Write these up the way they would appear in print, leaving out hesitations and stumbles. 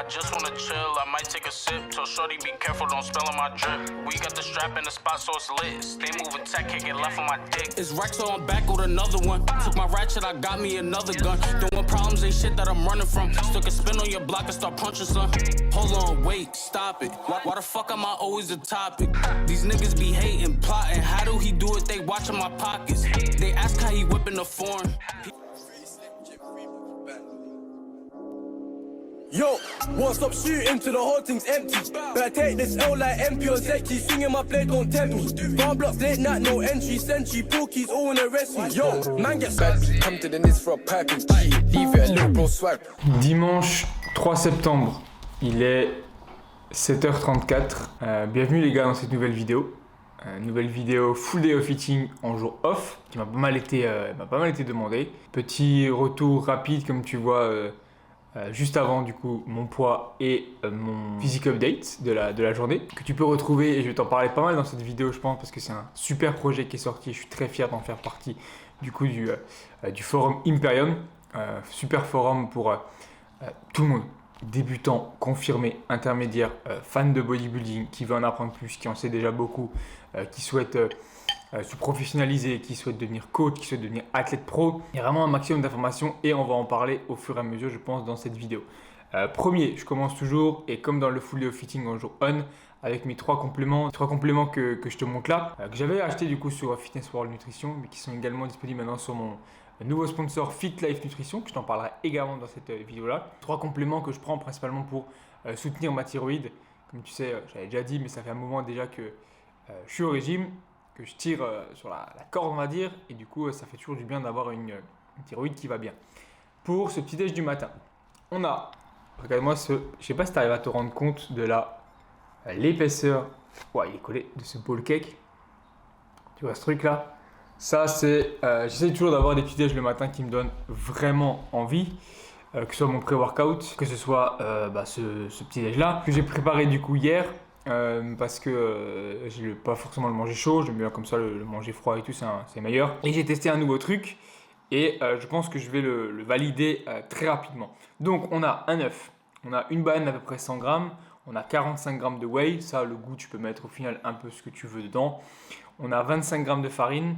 just wanna chill, I might take a sip. Tell shorty be careful, don't spill on my drip. We got the strap in the spot so it's lit. Stay moving tech, can't get left on my dick. It's Rex, so I'm back with another one. Took my ratchet, I got me another gun. Doing problems ain't shit that I'm running from. Still can spin on your block and start punching some. Hold on, wait, stop it. Why the fuck am I always the topic? These niggas be hating, plotting. How do he do it? They watching my pockets. They ask how he whipping the form. Yo, won't stop shooting till the whole thing's empty. Better take this L like MP or Zeki. Singing my play, don't tempt me. Farm blocks, late night, no entry. Sentry, Pookies, all wanna arrest me. Yo, man gets bad. Come to the Nis for a pack and G. Leave it a little bro swag. Dimanche 3 septembre, il est 7h34. Bienvenue les gars dans cette nouvelle vidéo. Nouvelle vidéo full day of fitting en jour off qui m'a pas mal été demandé. Petit retour rapide comme tu vois. Juste avant du coup mon poids et mon physique update de la journée que tu peux retrouver, et je vais t'en parler pas mal dans cette vidéo je pense parce que c'est un super projet qui est sorti et je suis très fier d'en faire partie du coup du forum Imperium, super forum pour tout le monde, débutant, confirmé, intermédiaire, fan de bodybuilding, qui veut en apprendre plus, qui en sait déjà beaucoup, qui souhaite se professionnaliser, qui souhaite devenir coach, qui souhaite devenir athlète pro. Il y a vraiment un maximum d'informations et on va en parler au fur et à mesure je pense dans cette vidéo. Premier, je commence toujours et comme dans le full day of fitting en jour on avec mes trois compléments que je te montre là, que j'avais acheté du coup sur Fitness World Nutrition mais qui sont également disponibles maintenant sur mon nouveau sponsor Fit Life Nutrition, que je t'en parlerai également dans cette vidéo là. Trois compléments que je prends principalement pour soutenir ma thyroïde. Comme tu sais, j'avais déjà dit mais ça fait un moment déjà que je suis au régime, que je tire sur la corde on va dire, et du coup ça fait toujours du bien d'avoir une thyroïde qui va bien. Pour ce petit déj du matin, on a, regarde-moi je sais pas si tu arrives à te rendre compte de l'épaisseur, ouais il est collé, de ce bowl cake, tu vois ce truc là, ça c'est, j'essaie toujours d'avoir des petits déj le matin qui me donnent vraiment envie, que ce soit mon pré-workout, que ce soit ce petit déj là, que j'ai préparé du coup hier, parce que je n'ai pas forcément le manger chaud, j'aime bien comme ça le manger froid et tout, c'est meilleur. Et j'ai testé un nouveau truc et je pense que je vais le valider très rapidement. Donc on a un œuf, on a une banane à peu près 100 grammes, on a 45 grammes de whey, ça le goût tu peux mettre au final un peu ce que tu veux dedans. On a 25 grammes de farine,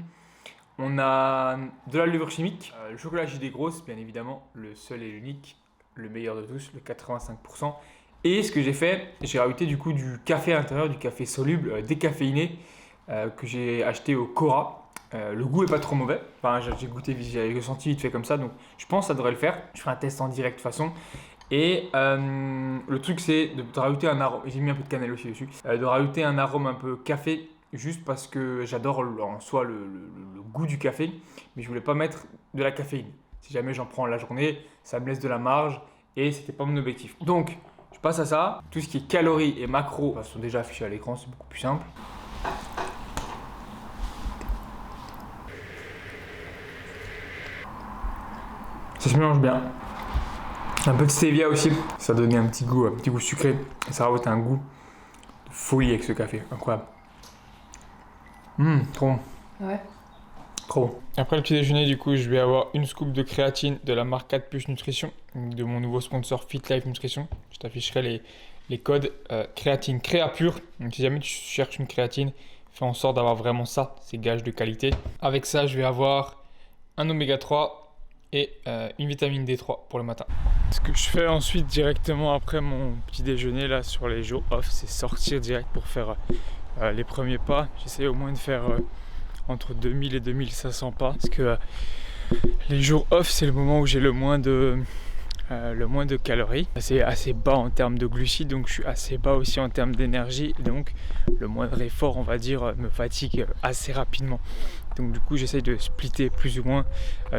on a de la levure chimique, le chocolat JD Grosse bien évidemment, le seul et l'unique, le meilleur de tous, le 85%. Et ce que j'ai fait, j'ai rajouté du coup du café à l'intérieur, du café soluble, décaféiné, que j'ai acheté au Cora. Le goût est pas trop mauvais, enfin j'ai goûté, j'ai senti vite fait comme ça, donc je pense que ça devrait le faire. Je ferai un test en direct de toute façon. Et le truc c'est de rajouter un arôme, j'ai mis un peu de cannelle aussi dessus, de rajouter un arôme un peu café, juste parce que j'adore en soi le goût du café, mais je voulais pas mettre de la caféine. Si jamais j'en prends la journée, ça me laisse de la marge et c'était pas mon objectif. Donc je passe à ça. Tout ce qui est calories et macros sont déjà affichés à l'écran, c'est beaucoup plus simple. Ça se mélange bien. Un peu de stevia aussi, ça donnait un petit goût sucré. Et ça rajoute un goût de folie avec ce café, incroyable. Trop bon. Ouais. Trop. Après le petit déjeuner, du coup, je vais avoir une scoop de créatine de la marque 4 Plus Nutrition, de mon nouveau sponsor Fit Life Nutrition. Je t'afficherai les codes créatine Créapure. Donc si jamais tu cherches une créatine, fais en sorte d'avoir vraiment ça, c'est gage de qualité. Avec ça, je vais avoir un oméga 3 et une vitamine D3 pour le matin. Ce que je fais ensuite directement après mon petit déjeuner là sur les jours off, c'est sortir direct pour faire les premiers pas. J'essaie au moins de faire entre 2000 et 2500 pas, parce que les jours off c'est le moment où j'ai le moins de calories. C'est assez bas en termes de glucides, donc je suis assez bas aussi en termes d'énergie, donc le moindre effort on va dire me fatigue assez rapidement. Donc du coup j'essaye de splitter plus ou moins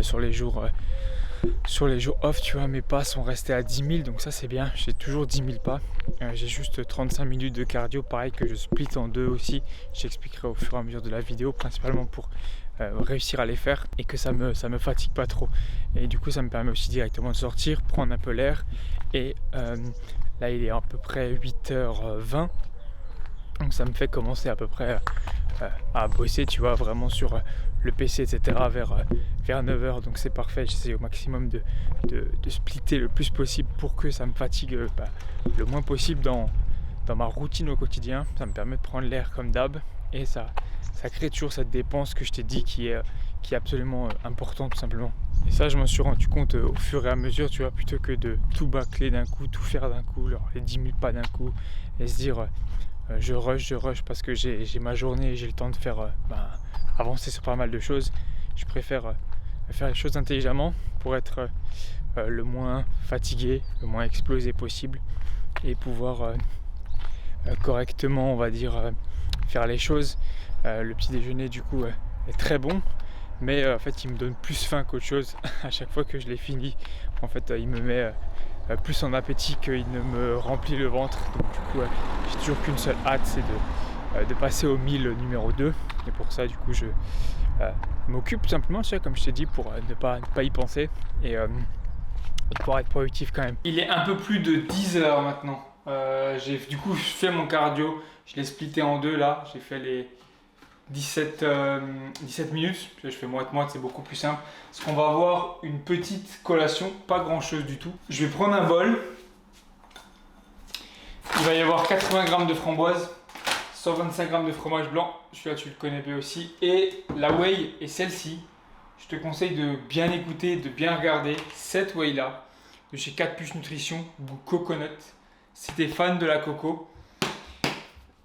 sur les jours off, tu vois, mes pas sont restés à 10 000, donc ça c'est bien, j'ai toujours 10 000 pas. J'ai juste 35 minutes de cardio, pareil que je split en deux aussi, j'expliquerai au fur et à mesure de la vidéo, principalement pour réussir à les faire et que ça me fatigue pas trop. Et du coup ça me permet aussi directement de sortir, prendre un peu l'air, et là il est à peu près 8h20. Donc ça me fait commencer à peu près à bosser, tu vois, vraiment sur le PC, etc. vers 9h. Donc c'est parfait, j'essaie au maximum de splitter le plus possible pour que ça me fatigue le moins possible dans ma routine au quotidien. Ça me permet de prendre l'air comme d'hab et ça crée toujours cette dépense que je t'ai dit qui est absolument importante tout simplement. Et ça je m'en suis rendu compte au fur et à mesure, tu vois, plutôt que de tout bâcler d'un coup, tout faire d'un coup, genre les 10 000 pas d'un coup et se dire je rush parce que j'ai ma journée et j'ai le temps de faire avancer sur pas mal de choses. Je préfère faire les choses intelligemment pour être le moins fatigué, le moins explosé possible et pouvoir correctement, on va dire, faire les choses. Le petit déjeuner du coup est très bon, mais en fait il me donne plus faim qu'autre chose. À chaque fois que je l'ai fini, en fait il me met plus en appétit qu'il ne me remplit le ventre. Donc du coup j'ai toujours qu'une seule hâte, c'est de passer au meal numéro 2. Et pour ça du coup je m'occupe tout simplement, tu vois, comme je t'ai dit, pour ne pas y penser et pouvoir être productif quand même. Il est un peu plus de 10h maintenant. J'ai du coup fait mon cardio, je l'ai splitté en deux là, j'ai fait les 17 minutes, je fais moite-moite, c'est beaucoup plus simple. Parce qu'on va avoir une petite collation, pas grand chose du tout. Je vais prendre un bol, il va y avoir 80 g de framboise, 125 g de fromage blanc, celui-là tu le connais bien aussi, et la whey est celle-ci. Je te conseille de bien écouter, de bien regarder cette whey là, de chez 4 Puces Nutrition, goût coconut. Si tu es fan de la coco,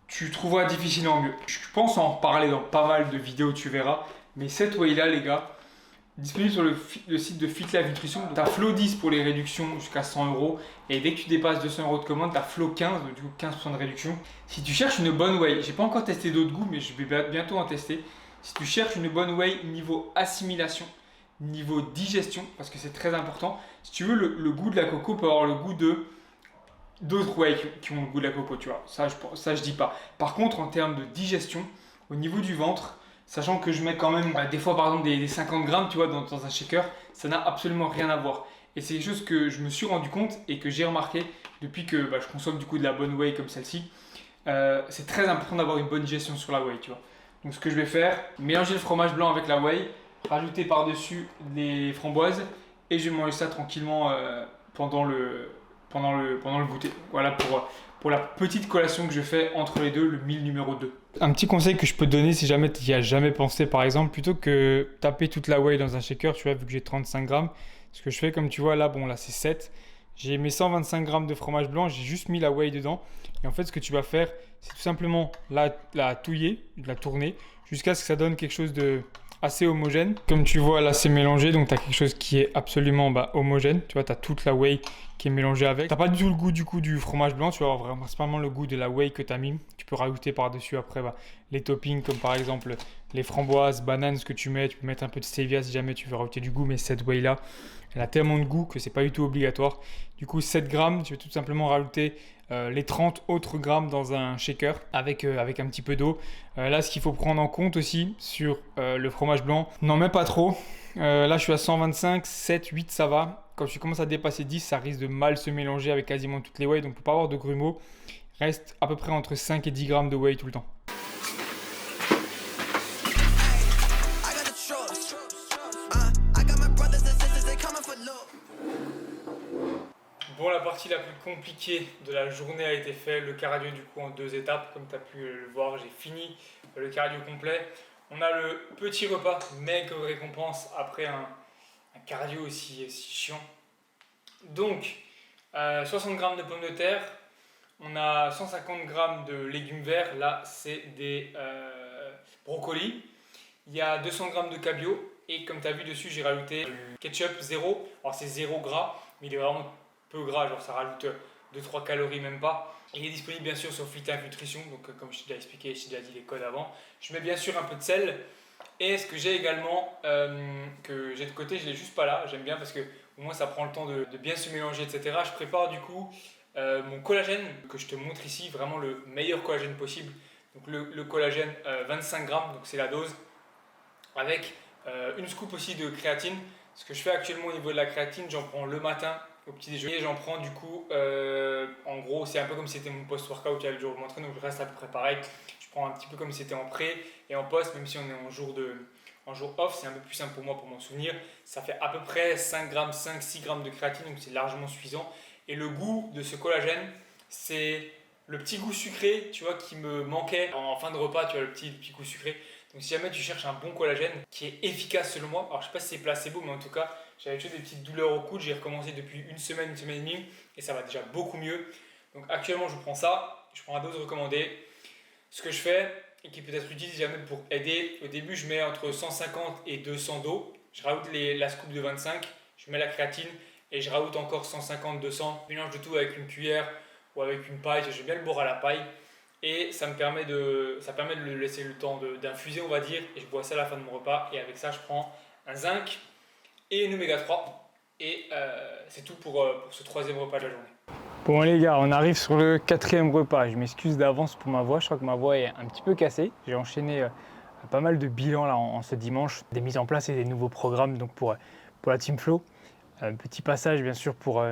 tu trouveras difficilement mieux. Je pense en reparler dans pas mal de vidéos, tu verras. Mais cette whey là, les gars, disponible sur le site de Fit Life Nutrition. Tu as Flow 10 pour les réductions jusqu'à 100 €. Et dès que tu dépasses 200 € de commande, tu as Flow 15, du coup 15% de réduction. Si tu cherches une bonne whey, j'ai pas encore testé d'autres goûts, mais je vais bientôt en tester. Si tu cherches une bonne whey niveau assimilation, niveau digestion, parce que c'est très important. Si tu veux, le goût de la coco peut avoir le goût d'autres whey qui ont le goût de la coco, tu vois. Ça, je dis pas. Par contre, en termes de digestion, au niveau du ventre, sachant que je mets quand même des fois par exemple des 50 grammes, tu vois, dans un shaker, ça n'a absolument rien à voir. Et c'est quelque chose que je me suis rendu compte et que j'ai remarqué depuis que je consomme du coup de la bonne whey comme celle-ci. C'est très important d'avoir une bonne digestion sur la whey, tu vois. Donc ce que je vais faire, mélanger le fromage blanc avec la whey, rajouter par-dessus les framboises et je vais manger ça tranquillement pendant le goûter. Voilà pour la petite collation que je fais entre les deux, le meal numéro 2. Un petit conseil que je peux te donner si jamais tu n'y as jamais pensé, par exemple, plutôt que taper toute la whey dans un shaker, tu vois, vu que j'ai 35 grammes, ce que je fais, comme tu vois là, bon là c'est 7, j'ai mes 125 grammes de fromage blanc, j'ai juste mis la whey dedans. Et en fait, ce que tu vas faire, c'est tout simplement la touiller, la tourner, jusqu'à ce que ça donne quelque chose de assez homogène. Comme tu vois, là, c'est mélangé, donc tu as quelque chose qui est absolument homogène. Tu vois, tu as toute la whey qui est mélangée avec. Tu n'as pas du tout le goût du fromage blanc, tu vas avoir principalement le goût de la whey que tu as mis. Tu peux rajouter par-dessus après les toppings, comme par exemple les framboises, bananes, ce que tu mets. Tu peux mettre un peu de stevia si jamais tu veux rajouter du goût, mais cette whey-là, elle a tellement de goût que c'est pas du tout obligatoire. Du coup, 7 grammes, tu vas tout simplement rajouter les 30 autres grammes dans un shaker avec un petit peu d'eau. Là, ce qu'il faut prendre en compte aussi sur le fromage blanc, n'en mets pas trop. Là, je suis à 125, 7, 8, ça va. Quand tu commences à dépasser 10, ça risque de mal se mélanger avec quasiment toutes les whey. Donc, pour ne pas avoir de grumeaux, reste à peu près entre 5 et 10 grammes de whey tout le temps. Bon, la partie la plus compliquée de la journée a été faite, le cardio du coup en 2 étapes, comme tu as pu le voir, j'ai fini le cardio complet. On a le petit repas, maigre récompense après un cardio aussi chiant. Donc, 60 g de pommes de terre, on a 150 g de légumes verts, là c'est des brocolis. Il y a 200 g de cabillaud et comme tu as vu dessus, j'ai rajouté du ketchup 0. Alors c'est 0 gras, mais il est vraiment peu gras, genre ça rajoute 2-3 calories même pas. Il est disponible bien sûr sur Fit Life Nutrition, donc comme je t'ai déjà expliqué, je t'ai déjà dit les codes avant. Je mets bien sûr un peu de sel. Et ce que j'ai également, que j'ai de côté, je ne l'ai juste pas là, j'aime bien parce que au moins ça prend le temps de bien se mélanger, etc. Je prépare du coup mon collagène que je te montre ici, vraiment le meilleur collagène possible. Donc le collagène 25 grammes, donc c'est la dose, avec une scoop aussi de créatine. Ce que je fais actuellement au niveau de la créatine, j'en prends le matin au petit déjeuner. J'en prends du coup, en gros, c'est un peu comme si c'était mon post-workout avec le jour où je m'entraîne, donc je reste à peu près pareil. Je prends un petit peu comme si c'était en pré et en post, même si on est en jour off, c'est un peu plus simple pour moi pour m'en souvenir. Ça fait à peu près 5 grammes, 5-6 grammes de créatine, donc c'est largement suffisant. Et le goût de ce collagène, c'est le petit goût sucré, tu vois, qui me manquait en fin de repas, tu vois, le petit goût sucré. Donc si jamais tu cherches un bon collagène qui est efficace selon moi, alors je sais pas si c'est placebo, mais en tout cas, j'avais toujours des petites douleurs au coude, j'ai recommencé depuis une semaine et demie, et ça va déjà beaucoup mieux. Donc actuellement, je prends ça, je prends un dose recommandée. Ce que je fais, et qui peut être utile si jamais pour aider, au début, je mets entre 150 et 200 d'eau, je rajoute la scoop de 25, je mets la créatine, et je rajoute encore 150-200, je mélange de tout avec une cuillère ou avec une paille, j'aime bien le boire à la paille. Et ça permet de le laisser le temps d'infuser, on va dire, et je bois ça à la fin de mon repas. Et avec ça, je prends un zinc et une oméga 3. Et c'est tout pour ce troisième repas de la journée. Bon les gars, on arrive sur le quatrième repas. Je m'excuse d'avance pour ma voix, je crois que ma voix est un petit peu cassée. J'ai enchaîné pas mal de bilans là, en ce dimanche, des mises en place et des nouveaux programmes donc pour la Team Flow. Petit passage bien sûr pour...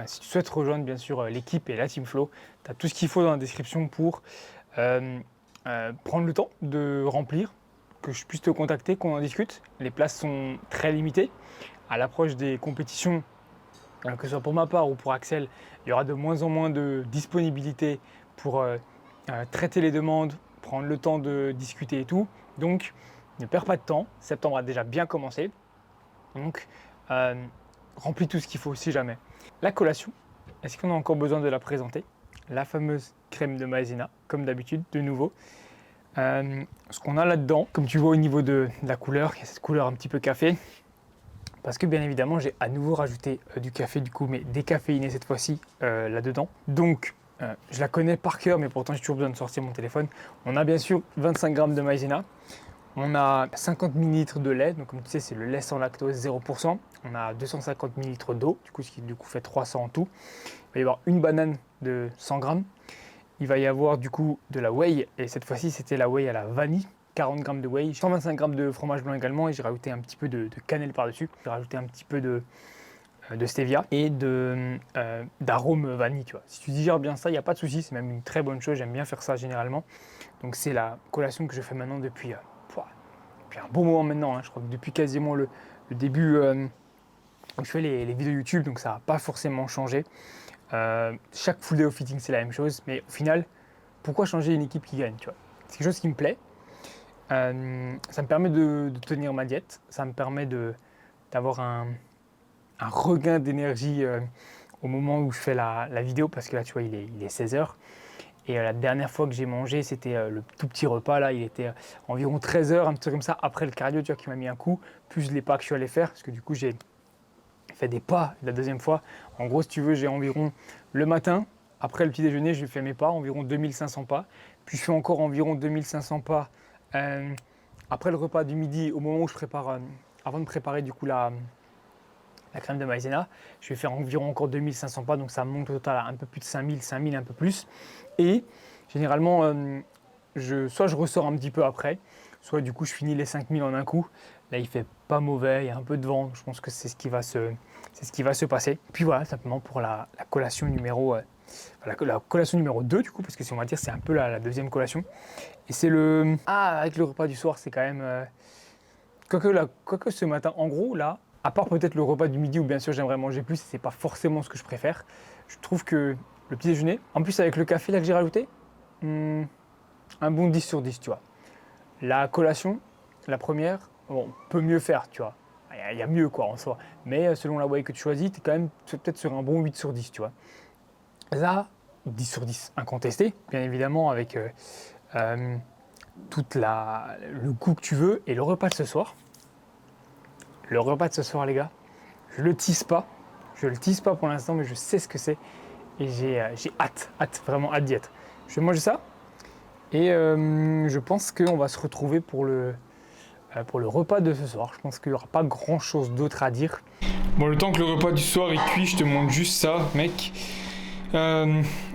si tu souhaites rejoindre bien sûr l'équipe et la Team Flow, tu as tout ce qu'il faut dans la description pour prendre le temps de remplir, que je puisse te contacter, qu'on en discute. Les places sont très limitées. À l'approche des compétitions, que ce soit pour ma part ou pour Axel, il y aura de moins en moins de disponibilité pour traiter les demandes, prendre le temps de discuter et tout. Donc ne perds pas de temps, septembre a déjà bien commencé. Donc remplis tout ce qu'il faut si jamais. La collation, est-ce qu'on a encore besoin de la présenter? La fameuse crème de maïzena, comme d'habitude, de nouveau. Ce qu'on a là-dedans, comme tu vois au niveau de la couleur, il y a cette couleur un petit peu café. Parce que bien évidemment, j'ai à nouveau rajouté du café, du coup, mais décaféiné cette fois-ci là-dedans. Donc, je la connais par cœur, mais pourtant j'ai toujours besoin de sortir mon téléphone. On a bien sûr 25 grammes de maïzena. On a 50 ml de lait, donc comme tu sais, c'est le lait sans lactose 0%. On a 250 ml d'eau, du coup, ce qui du coup fait 300 en tout. Il va y avoir une banane de 100 grammes. Il va y avoir du coup de la whey, et cette fois-ci, c'était la whey à la vanille. 40 grammes de whey, 125 grammes de fromage blanc également, et j'ai rajouté un petit peu de cannelle par-dessus. J'ai rajouté un petit peu de stevia et d'arôme vanille, tu vois. Si tu digères bien ça, il n'y a pas de souci, c'est même une très bonne chose, j'aime bien faire ça généralement. Donc c'est la collation que je fais maintenant depuis un bon moment maintenant, hein. Je crois que depuis quasiment le début où je fais les vidéos YouTube, donc ça n'a pas forcément changé. Chaque full day of fitting c'est la même chose, mais au final, pourquoi changer une équipe qui gagne, tu vois? C'est quelque chose qui me plaît. Ça me permet de tenir ma diète, ça me permet d'avoir un regain d'énergie au moment où je fais la vidéo, parce que là tu vois il est 16h. Et la dernière fois que j'ai mangé, c'était le tout petit repas, là, il était environ 13h, un petit truc comme ça, après le cardio, tu vois, qui m'a mis un coup, plus les pas que je suis allé faire, parce que du coup, j'ai fait des pas la deuxième fois. En gros, si tu veux, j'ai environ le matin, après le petit déjeuner, je fais mes pas, environ 2500 pas, puis je fais encore environ 2500 pas après le repas du midi, au moment où je prépare, avant de préparer du coup la crème de maïzena, je vais faire environ encore 2500 pas, donc ça monte au total à un peu plus de 5000 un peu plus. Et généralement, soit je ressors un petit peu après, soit du coup je finis les 5000 en un coup. Là il fait pas mauvais, il y a un peu de vent, je pense que c'est ce qui va se passer. Puis voilà, simplement pour la collation numéro la collation numéro 2 du coup, parce que si on va dire c'est un peu la deuxième collation. Et c'est avec le repas du soir, c'est quand même quoique ce matin, en gros là, à part peut-être le repas du midi où bien sûr j'aimerais manger plus, c'est pas forcément ce que je préfère. Je trouve que le petit déjeuner, en plus avec le café là que j'ai rajouté, un bon 10 sur 10, tu vois. La collation, la première, bon, peut mieux faire, tu vois. Il y a mieux quoi en soi. Mais selon la whey que tu choisis, tu es quand même peut-être sur un bon 8 sur 10, tu vois. Là, 10 sur 10, incontesté, bien évidemment, avec tout le goût que tu veux. Et le repas de ce soir, les gars, je le tease pas. Je le tease pas pour l'instant, mais je sais ce que c'est. Et j'ai hâte, vraiment hâte d'y être. Je vais manger ça. Et je pense qu'on va se retrouver pour le repas de ce soir. Je pense qu'il n'y aura pas grand chose d'autre à dire. Bon, le temps que le repas du soir est cuit, je te montre juste ça, mec. On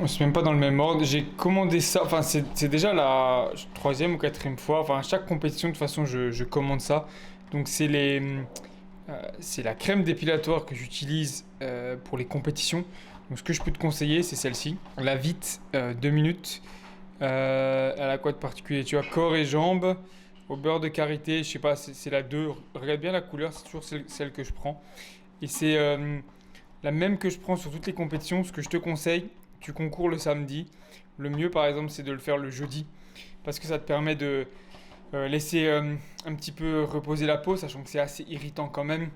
ne se met même pas dans le même ordre. J'ai commandé ça, enfin c'est déjà la 3e ou 4e fois. Enfin, à chaque compétition, de toute façon, je commande ça. Donc c'est les c'est la crème dépilatoire que j'utilise pour les compétitions. Donc ce que je peux te conseiller, c'est celle-ci. La Vite 2 minutes. Elle a quoi de particulier? Tu as corps et jambes au beurre de karité. Je sais pas, c'est la 2. Regarde bien la couleur, c'est toujours celle que je prends. Et c'est la même que je prends sur toutes les compétitions. Ce que je te conseille, tu concours le samedi. Le mieux, par exemple, c'est de le faire le jeudi. Parce que ça te permet de laisser un petit peu reposer la peau, sachant que c'est assez irritant quand même.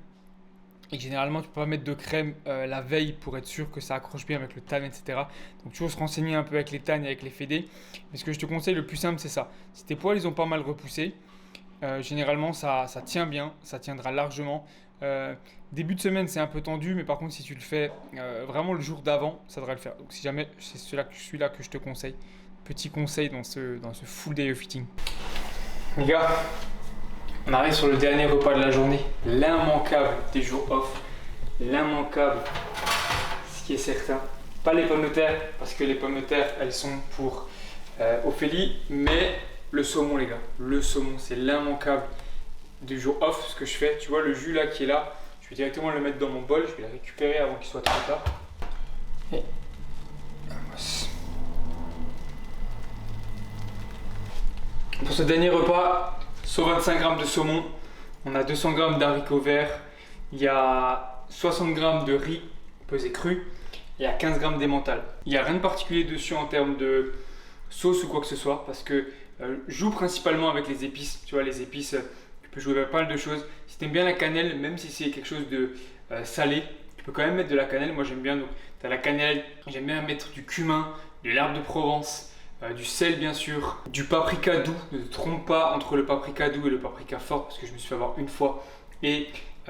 Et que généralement, tu peux pas mettre de crème la veille pour être sûr que ça accroche bien avec le tan, etc. Donc, toujours se renseigner un peu avec les tans et avec les fédés. Mais ce que je te conseille, le plus simple, c'est ça. Si tes poils, ils ont pas mal repoussé, généralement, ça tient bien, ça tiendra largement. Début de semaine, c'est un peu tendu, mais par contre, si tu le fais vraiment le jour d'avant, ça devrait le faire. Donc, si jamais, c'est celui-là que je te conseille. Petit conseil dans ce full day of fitting. Les gars, on arrive sur le dernier repas de la journée, l'immanquable des jours off, l'immanquable, ce qui est certain. Pas les pommes de terre, parce que les pommes de terre, elles sont pour Ophélie, mais le saumon, les gars. Le saumon, c'est l'immanquable du jour off. Ce que je fais, tu vois le jus là qui est là, je vais directement le mettre dans mon bol, je vais le récupérer avant qu'il soit trop tard. Et pour ce dernier repas, 125 g de saumon, on a 200 g d'haricots verts, il y a 60 g de riz pesé cru, il y a 15 g d'emmental. Il n'y a rien de particulier dessus en termes de sauce ou quoi que ce soit, parce que je joue principalement avec les épices. Tu vois, les épices, tu peux jouer avec pas mal de choses. Si tu aimes bien la cannelle, même si c'est quelque chose de salé, tu peux quand même mettre de la cannelle. Moi j'aime bien, donc tu as la cannelle, j'aime bien mettre du cumin, de l'herbe de Provence, du sel bien sûr, du paprika doux. Ne te trompe pas entre le paprika doux et le paprika fort, parce que je me suis fait avoir une fois et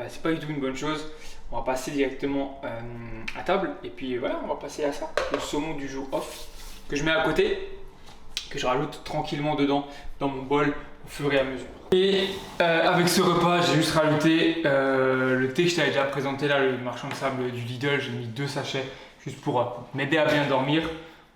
c'est pas du tout une bonne chose. On va passer directement à table et puis voilà, on va passer à ça, le saumon du jour off que je mets à côté, que je rajoute tranquillement dedans dans mon bol au fur et à mesure. Et avec ce repas, j'ai juste rajouté le thé que je t'avais déjà présenté là, le marchand de sable du Lidl. J'ai mis 2 sachets juste pour m'aider à bien dormir.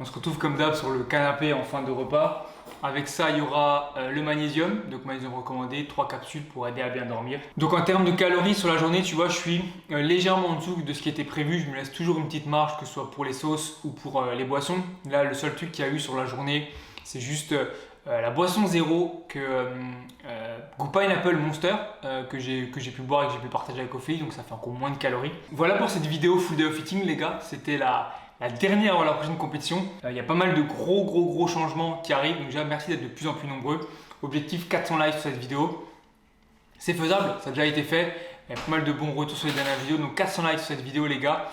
On se retrouve comme d'hab sur le canapé en fin de repas. Avec ça, il y aura le magnésium, donc magnésium recommandé, 3 capsules pour aider à bien dormir. Donc en termes de calories sur la journée, tu vois, je suis légèrement en dessous de ce qui était prévu. Je me laisse toujours une petite marge, que ce soit pour les sauces ou pour les boissons. Là, le seul truc qu'il y a eu sur la journée, c'est juste la boisson zéro que Goût Pineapple Monster que j'ai pu boire et que j'ai pu partager avec Ophélie, donc ça fait encore moins de calories. Voilà pour cette vidéo full day of fitting, les gars. C'était la dernière avant la prochaine compétition. Il y a pas mal de gros changements qui arrivent, donc déjà merci d'être de plus en plus nombreux. Objectif 400 likes sur cette vidéo. C'est faisable, ça a déjà été fait. Il y a pas mal de bons retours sur les dernières vidéos, donc 400 likes sur cette vidéo, les gars.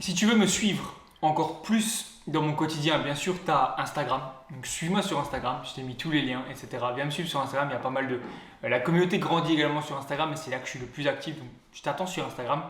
Si tu veux me suivre encore plus dans mon quotidien, bien sûr, tu as Instagram. Donc suis-moi sur Instagram, je t'ai mis tous les liens, etc. Viens me suivre sur Instagram, il y a pas mal de... la communauté grandit également sur Instagram, et c'est là que je suis le plus actif, donc je t'attends sur Instagram.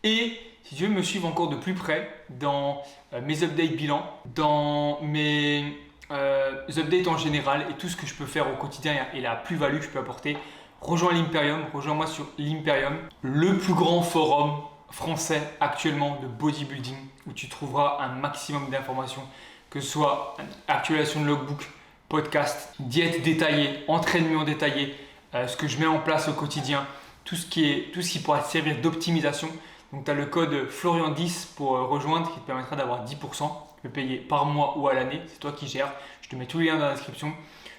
Et si tu veux me suivre encore de plus près dans mes updates bilan, dans mes updates en général et tout ce que je peux faire au quotidien et la plus-value que je peux apporter, rejoins l'Imperium, rejoins-moi sur l'Imperium, le plus grand forum français actuellement de bodybuilding où tu trouveras un maximum d'informations, que ce soit actualisation de logbook, podcast, diète détaillée, entraînement détaillé, ce que je mets en place au quotidien, tout ce qui pourra te servir d'optimisation. Donc tu as le code Florian10 pour rejoindre qui te permettra d'avoir 10%. Tu peux payer par mois ou à l'année, c'est toi qui gères. Je te mets tous les liens dans la description.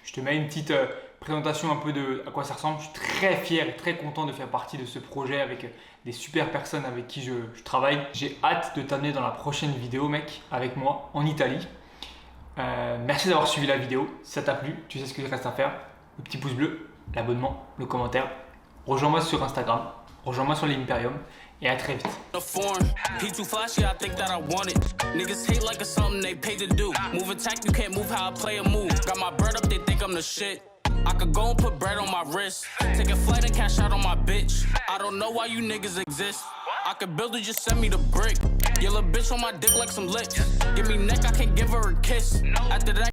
Je te mets une petite présentation un peu de à quoi ça ressemble. Je suis très fier et très content de faire partie de ce projet avec des super personnes avec qui je travaille. J'ai hâte de t'amener dans la prochaine vidéo, mec, avec moi en Italie. Merci d'avoir suivi la vidéo. Si ça t'a plu, tu sais ce qu'il reste à faire. Le petit pouce bleu, l'abonnement, le commentaire. Rejoins-moi sur Instagram, rejoins-moi sur l'Imperium. Et à très vite. He too flashy, I think that I want it. Niggas hate like it's something they paid to do. Move attack, you can't move how I play a move. Got my bread up, they think I'm the shit. I could go and put bread on my wrist. Take a flight and cash out on my bitch. I don't know why you niggas exist. I could build it, just send me the brick. Your little bitch on my dick like some lips. Give me neck, I can't give her a kiss. After that.